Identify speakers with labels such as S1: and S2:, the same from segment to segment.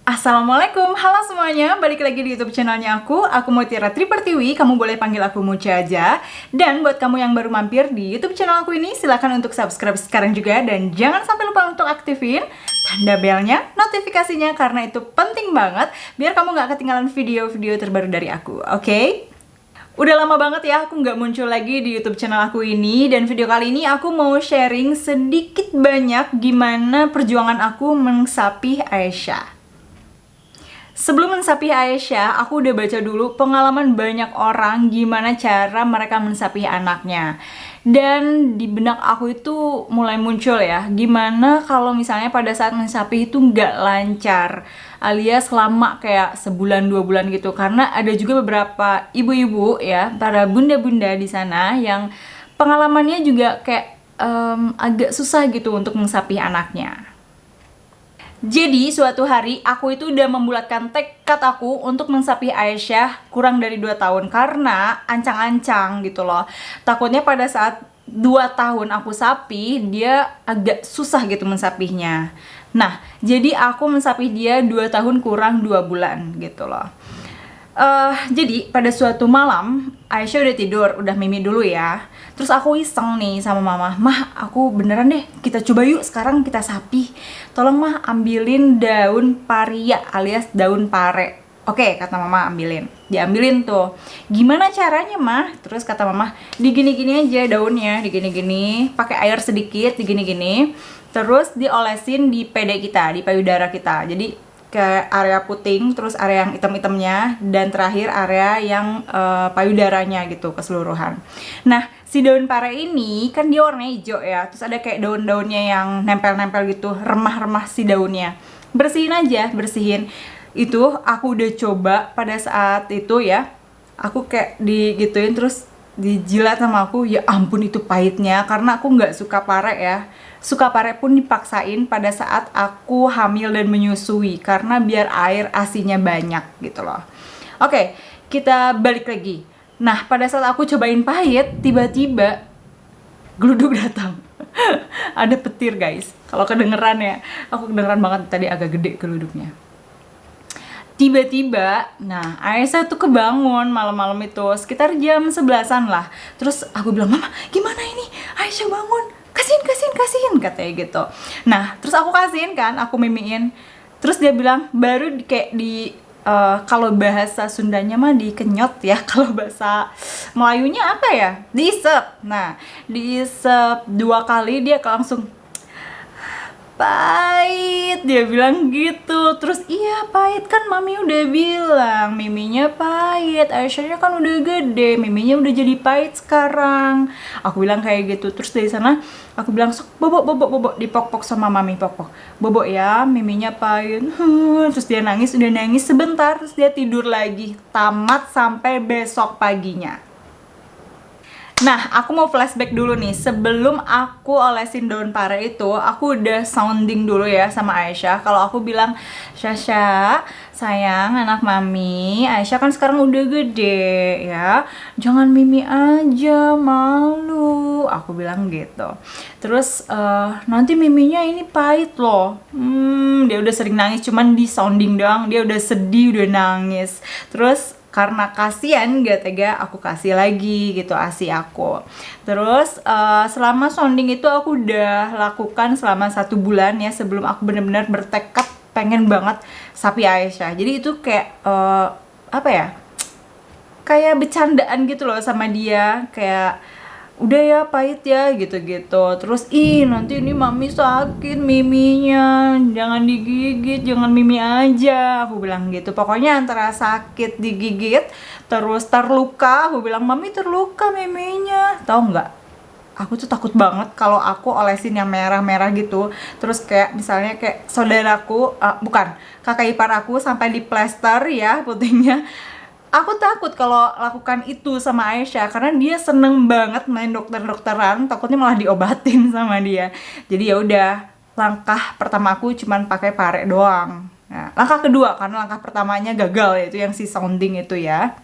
S1: Assalamualaikum, halo semuanya, balik lagi di YouTube channelnya aku Mutiara Tripertiwi, kamu boleh panggil aku Muci aja. Dan buat kamu yang baru mampir di YouTube channel aku ini, silahkan untuk subscribe sekarang juga. Dan jangan sampai lupa untuk aktifin tanda belnya, notifikasinya, karena itu penting banget biar kamu gak ketinggalan video-video terbaru dari aku, oke? Udah lama banget ya aku nggak muncul lagi di YouTube channel aku ini. Dan video kali ini aku mau sharing sedikit banyak gimana perjuangan aku mensapih Aisyah. Sebelum mensapih Aisyah, aku udah baca dulu pengalaman banyak orang gimana cara mereka mensapih anaknya. Dan di benak aku itu mulai muncul ya, gimana kalau misalnya pada saat mensapih itu nggak lancar, alias lama kayak sebulan 2 bulan gitu. Karena ada juga beberapa ibu-ibu ya, para bunda-bunda di sana yang pengalamannya juga kayak agak susah gitu untuk mensapih anaknya. Jadi suatu hari aku itu udah membulatkan tekad aku untuk mensapih Aisyah kurang dari 2 tahun. Karena ancang-ancang gitu loh, takutnya pada saat 2 tahun aku sapi, dia agak susah gitu mensapihnya. Nah, jadi aku mensapih dia 2 tahun kurang 2 bulan gitu loh. Jadi pada suatu malam Aisyah udah tidur, udah mimi dulu ya. Terus aku iseng nih sama mama, "Mah, aku beneran deh, kita coba yuk sekarang kita sapih. Tolong mah ambilin daun paria alias daun pare." Oke, kata mama, ambilin. Diambilin tuh. "Gimana caranya mah?" Terus kata mama, "Digini-gini aja daunnya, digini-gini, pakai air sedikit, digini-gini. Terus diolesin di pede kita, di payudara kita. Jadi ke area puting, terus area yang hitam-hitamnya, dan terakhir area yang payudaranya gitu keseluruhan." Nah, si daun pare ini kan dia warnanya hijau ya, terus ada kayak daun-daunnya yang nempel-nempel gitu, remah-remah si daunnya. Bersihin aja, bersihin. Itu aku udah coba pada saat itu ya, aku kayak digituin terus dijilat sama aku, ya ampun itu pahitnya, karena aku nggak suka pare ya. Suka pare pun dipaksain pada saat aku hamil dan menyusui, karena biar air asinya banyak gitu loh. Oke, kita balik lagi. Nah, pada saat aku cobain pahit, tiba-tiba geluduk datang. Ada petir guys, kalau kedengeran ya, aku kedengeran banget tadi, agak gede geluduknya. Tiba-tiba, nah Aisyah tuh kebangun malam-malam itu sekitar jam 11-an lah. Terus aku bilang, "Mama, gimana ini? Aisyah bangun, kasihin," katanya gitu. Nah, terus aku kasihin kan, aku mimiin. Terus dia bilang, baru kayak di kalau bahasa Sundanya mah dikenyot ya, kalau bahasa Melayunya apa ya? Diisep. Nah, diisep 2 kali dia langsung, "Pahit," dia bilang gitu. Terus, "Iya pahit, kan mami udah bilang miminya pahit, Aisyahnya kan udah gede, miminya udah jadi pahit sekarang." Aku bilang kayak gitu. Terus dari sana aku bilang, "Sok, bobok," dipok-pok sama mami, pok-pok, "Bobok ya, miminya pahit." Terus dia nangis, udah nangis sebentar, terus dia tidur lagi, tamat sampai besok paginya. Nah, aku mau flashback dulu nih. Sebelum aku olesin daun pare itu, aku udah sounding dulu ya sama Aisyah. Kalau aku bilang, "Syasha, sayang, anak mami, Aisyah kan sekarang udah gede ya, jangan mimi aja, malu." Aku bilang gitu. Terus, "Nanti miminya ini pahit loh." Dia udah sering nangis, cuman di sounding doang. Dia udah sedih, udah nangis. Terus karena kasihan, gak tega, aku kasih lagi gitu ASI aku. Terus selama sounding itu aku udah lakukan selama 1 bulan ya, sebelum aku benar-benar bertekad pengen banget sapi Aisyah. Jadi itu kayak apa ya, kayak bercandaan gitu loh sama dia, kayak, "Udah ya pahit ya," gitu-gitu. Terus, "Nanti ini mami sakit miminya, jangan digigit, jangan mimi aja," aku bilang gitu. Pokoknya antara sakit digigit terus terluka, aku bilang, "Mami terluka miminya." Tahu nggak, aku tuh takut banget kalau aku olesin yang merah-merah gitu. Terus kayak misalnya kayak saudaraku, bukan, kakak ipar aku sampai di plester ya putingnya. Aku takut kalau lakukan itu sama Aisyah, karena dia seneng banget main dokter-dokteran, takutnya malah diobatin sama dia. Jadi ya udah, langkah pertama aku cuman pakai pare doang. Nah, langkah kedua, karena langkah pertamanya gagal, yaitu yang si sounding itu ya.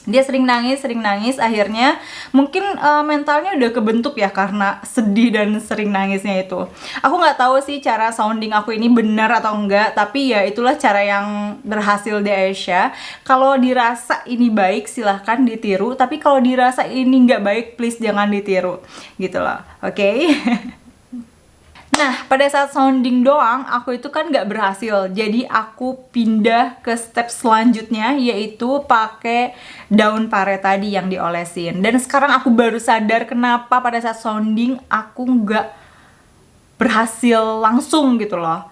S1: Dia sering nangis, akhirnya mungkin mentalnya udah kebentuk ya karena sedih dan sering nangisnya itu. Aku nggak tahu sih cara sounding aku ini benar atau enggak, tapi ya itulah cara yang berhasil di Aisyah. Kalau dirasa ini baik silahkan ditiru, tapi kalau dirasa ini nggak baik please jangan ditiru gitu loh, oke? Nah, pada saat sounding doang, aku itu kan nggak berhasil. Jadi aku pindah ke step selanjutnya, yaitu pakai daun pare tadi yang diolesin. Dan sekarang aku baru sadar kenapa pada saat sounding aku nggak berhasil langsung gitu loh.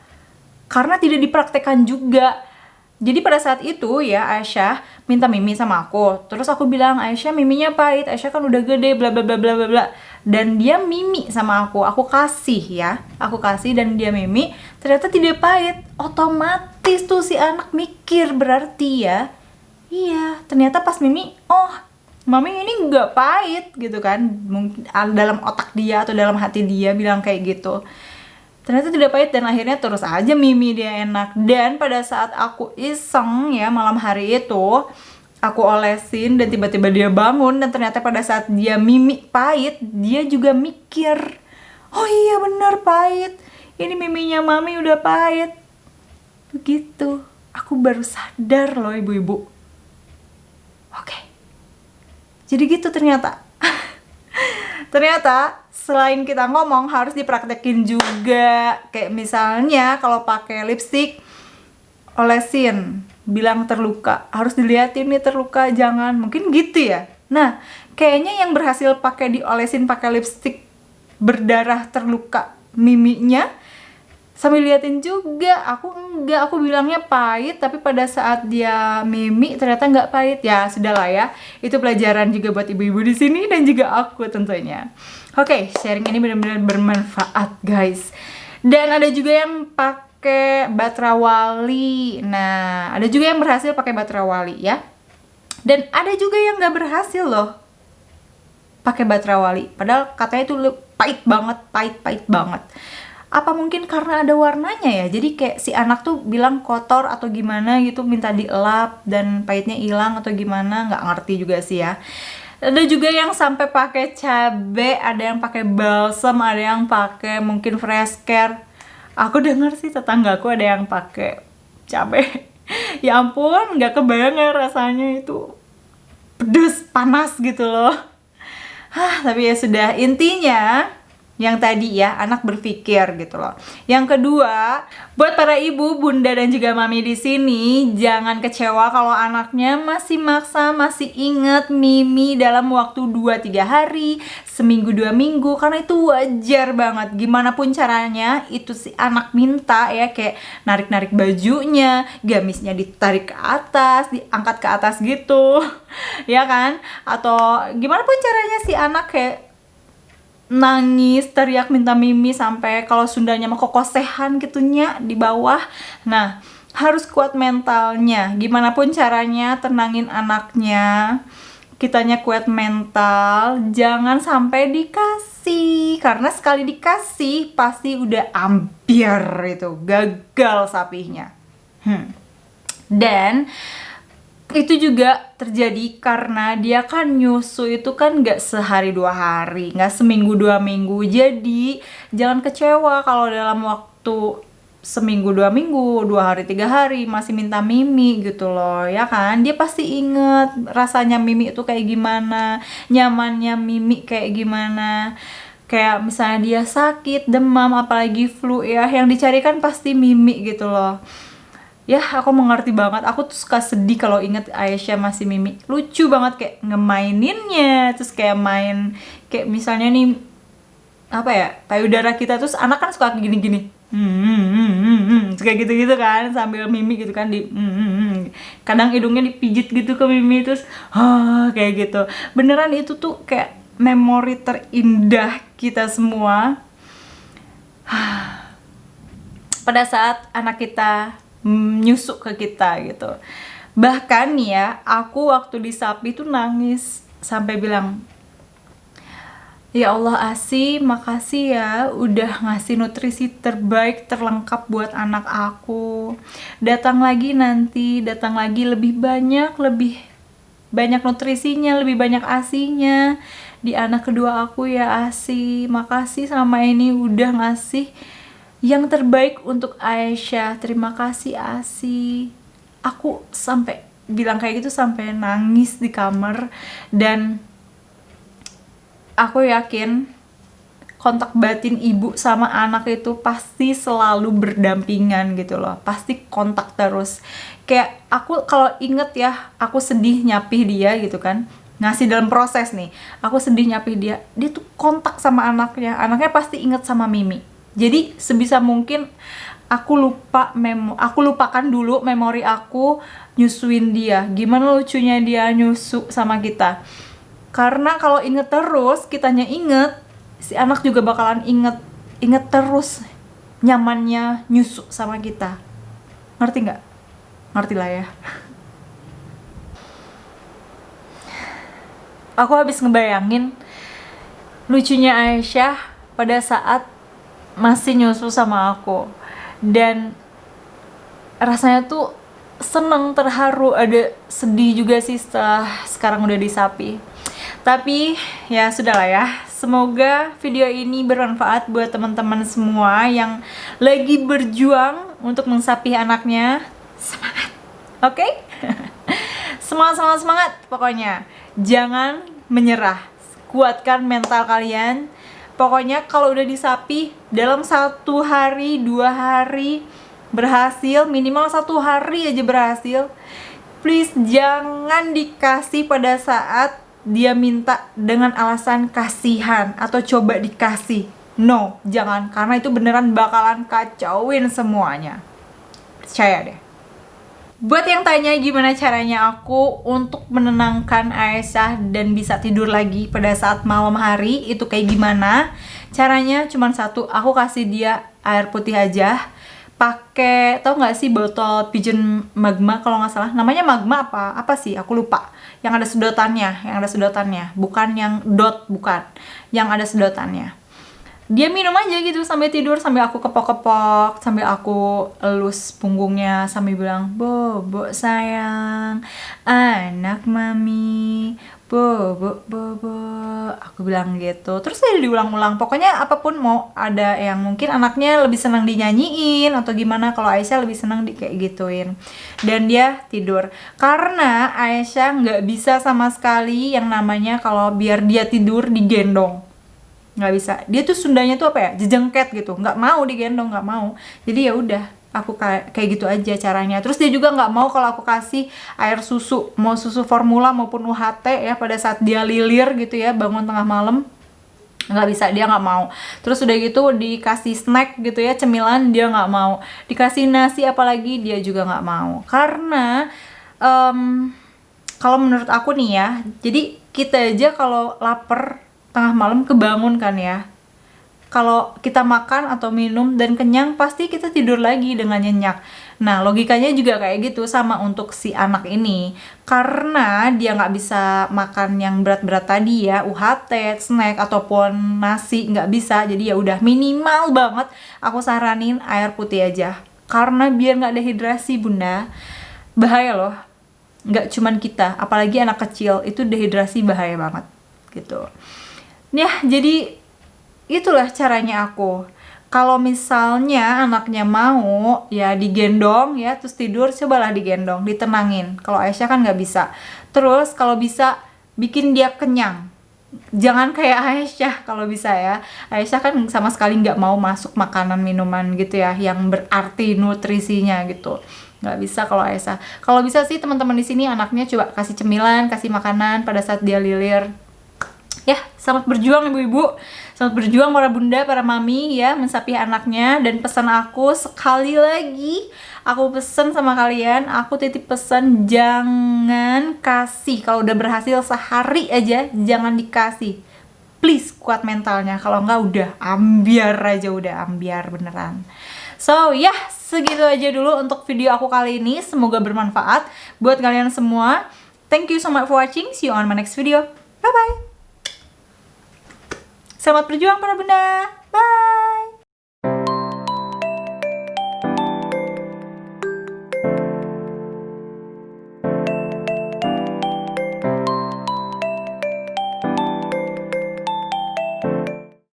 S1: Karena tidak dipraktekkan juga. Jadi pada saat itu ya Aisyah minta Mimi sama aku. Terus aku bilang, Aisyah miminya pahit, Aisyah kan udah gede bla bla bla bla bla bla. Dan dia mimi sama aku. Aku kasih ya. Aku kasih dan dia mimi. Ternyata tidak pahit. Otomatis tuh si anak mikir berarti ya. Iya, ternyata pas mimi, oh, mami ini nggak pahit gitu kan. Mungkin dalam otak dia atau dalam hati dia bilang kayak gitu. Ternyata tidak pahit dan akhirnya terus aja mimi dia enak. Dan pada saat aku iseng ya malam hari itu, aku olesin dan tiba-tiba dia bangun dan ternyata pada saat dia mimi pahit, dia juga mikir, oh iya bener pahit, ini miminya mami udah pahit. Begitu, aku baru sadar loh ibu-ibu. Oke, jadi gitu ternyata. Ternyata selain kita ngomong harus dipraktekin juga. Kayak misalnya kalau pakai lipstick, olesin, bilang terluka, harus diliatin nih terluka, jangan, mungkin gitu ya. Nah, kayaknya yang berhasil pakai diolesin pakai lipstick berdarah terluka miminya sambil liatin juga. Aku enggak, aku bilangnya pahit, tapi pada saat dia mimi ternyata nggak pahit. Ya sudahlah ya, itu pelajaran juga buat ibu-ibu di sini dan juga aku tentunya. Oke, sharing ini benar-benar bermanfaat guys. Dan ada juga yang pakai Batrawali. Nah, ada juga yang berhasil pakai Batrawali ya. Dan ada juga yang nggak berhasil loh pakai Batrawali. Padahal katanya itu pahit banget. Apa mungkin karena ada warnanya ya? Jadi kayak si anak tuh bilang kotor atau gimana gitu, minta dielap dan pahitnya hilang atau gimana, nggak ngerti juga sih ya. Ada juga yang sampai pakai cabe, ada yang pakai balsam, ada yang pakai mungkin fresh care. Aku denger sih tetanggaku ada yang pakai cabe. Ya ampun, nggak kebayang rasanya itu pedes, panas gitu loh. Tapi ya sudah, intinya yang tadi ya, anak berpikir gitu loh. Yang kedua, buat para ibu, bunda dan juga mami di sini, jangan kecewa kalau anaknya masih maksa, masih inget mimi dalam waktu 2-3 hari, seminggu 2 minggu, karena itu wajar banget. Gimana pun caranya, itu si anak minta ya, kayak narik-narik bajunya, gamisnya ditarik ke atas, diangkat ke atas gitu. Ya kan? Atau gimana pun caranya si anak kayak nangis, teriak minta mimi sampai kalau Sundanya mah kokosehan gitunya di bawah. Nah, harus kuat mentalnya. Gimana pun caranya tenangin anaknya. Kitanya kuat mental, jangan sampai dikasih. Karena sekali dikasih pasti udah ambiar itu, gagal sapinya. Dan itu juga terjadi karena dia kan nyusu itu kan gak sehari 2 hari, gak seminggu 2 minggu. Jadi jangan kecewa kalau dalam waktu seminggu 2 minggu, 2 hari 3 hari masih minta mimi gitu loh, ya kan? Dia pasti inget rasanya mimi itu kayak gimana, nyamannya mimi kayak gimana. Kayak misalnya dia sakit, demam, apalagi flu ya, yang dicari kan pasti mimi gitu loh. Ya, aku mengerti banget. Aku tuh suka sedih kalau inget Aisyah masih mimi. Lucu banget kayak ngemaininnya. Terus kayak main, kayak misalnya nih, apa ya, payudara kita. Terus anak kan suka gini-gini. Kayak gitu-gitu kan, sambil mimi gitu kan. Kadang hidungnya dipijit gitu ke mimi. Terus, kayak gitu. Beneran itu tuh kayak memori terindah kita semua. Pada saat anak kita nyusuk ke kita gitu. Bahkan nih ya, aku waktu di sapi tuh nangis sampai bilang, ya Allah Asi, makasih ya udah ngasih nutrisi terbaik, terlengkap buat anak aku. Datang lagi nanti, datang lagi lebih banyak, lebih banyak nutrisinya, lebih banyak ASI-nya. Di anak kedua aku ya ASI. Makasih selama ini udah ngasih yang terbaik untuk Aisyah. Terima kasih ASI. Aku sampai bilang kayak gitu sampai nangis di kamar. Dan aku yakin kontak batin ibu sama anak itu pasti selalu berdampingan gitu loh. Pasti kontak terus. Kayak aku kalau inget ya, aku sedih nyapih dia gitu kan. Ngasih dalam proses nih. Aku sedih nyapih dia. Dia tuh kontak sama anaknya. Anaknya pasti inget sama Mimi. Jadi sebisa mungkin aku lupakan dulu memori aku nyusuin dia. Gimana lucunya dia nyusu sama kita. Karena kalau inget terus, kitanya inget, si anak juga bakalan inget terus nyamannya nyusu sama kita. Ngerti nggak? Ngerti lah ya. Aku habis ngebayangin lucunya Aisyah pada saat masih nyusu sama aku. Dan rasanya tuh seneng, terharu, ada sedih juga sih setelah sekarang udah disapi. Tapi ya sudahlah ya. Semoga video ini bermanfaat buat teman-teman semua yang lagi berjuang untuk mensapi anaknya. Semangat, oke? Okay? Semangat pokoknya. Jangan menyerah. Kuatkan mental kalian. Pokoknya kalau udah disapi dalam 1 hari, 2 hari berhasil, minimal 1 hari aja berhasil. Please jangan dikasih pada saat dia minta dengan alasan kasihan atau coba dikasih. No, jangan, karena itu beneran bakalan kacauin semuanya. Percaya deh. Buat yang tanya gimana caranya aku untuk menenangkan Aisyah dan bisa tidur lagi pada saat malam hari, itu kayak gimana? Caranya cuma satu, aku kasih dia air putih aja. Pakai, tau nggak sih botol Pigeon Magma kalau nggak salah, namanya Magma apa sih, aku lupa, yang ada sedotannya, bukan yang dot, bukan, yang ada sedotannya. Dia minum aja gitu sampai tidur, sambil aku kepok-kepok, sambil aku elus punggungnya, sambil bilang, bobo sayang, anak mami, bobo, aku bilang gitu. Terus dia diulang-ulang, pokoknya apapun, mau ada yang mungkin anaknya lebih senang dinyanyiin atau gimana, kalau Aisyah lebih senang kayak gituin. Dan dia tidur, karena Aisyah nggak bisa sama sekali yang namanya kalau biar dia tidur digendong. Nggak bisa, dia tuh Sundanya tuh apa ya, jejengket gitu, nggak mau digendong, nggak mau. Jadi ya udah, aku kayak gitu aja caranya. Terus dia juga nggak mau kalau aku kasih air susu, mau susu formula maupun UHT ya, pada saat dia lilir gitu ya, bangun tengah malam, nggak bisa, dia nggak mau. Terus udah gitu dikasih snack gitu ya, cemilan, dia nggak mau. Dikasih nasi apalagi, dia juga nggak mau. Karena kalau menurut aku nih ya, jadi kita aja kalau lapar tengah malam kebangun kan ya, kalau kita makan atau minum dan kenyang, pasti kita tidur lagi dengan nyenyak. Nah, logikanya juga kayak gitu sama untuk si anak ini. Karena dia nggak bisa makan yang berat-berat tadi ya, UHT, snack, ataupun nasi, nggak bisa. Jadi ya udah, minimal banget aku saranin air putih aja. Karena biar nggak dehidrasi, bunda. Bahaya loh. Nggak cuman kita, apalagi anak kecil, itu dehidrasi bahaya banget. Gitu. Ya, jadi itulah caranya aku. Kalau misalnya anaknya mau ya digendong ya, terus tidur, cobalah digendong, ditenangin. Kalau Aisyah kan nggak bisa. Terus kalau bisa bikin dia kenyang. Jangan kayak Aisyah kalau bisa ya. Aisyah kan sama sekali nggak mau masuk makanan minuman gitu ya, yang berarti nutrisinya gitu. Nggak bisa kalau Aisyah. Kalau bisa sih teman-teman di sini anaknya coba kasih cemilan, kasih makanan pada saat dia lilir. Ya, selamat berjuang ibu-ibu, selamat berjuang para bunda, para mami ya, mensapi anaknya. Dan pesan aku sekali lagi, aku pesan sama kalian, aku titip pesan, jangan kasih, kalau udah berhasil sehari aja, jangan dikasih. Please, kuat mentalnya, kalau enggak udah ambiar aja, udah ambiar beneran. So, ya, segitu aja dulu untuk video aku kali ini, semoga bermanfaat buat kalian semua. Thank you so much for watching, see you on my next video, bye-bye. Selamat berjuang para bunda. Bye.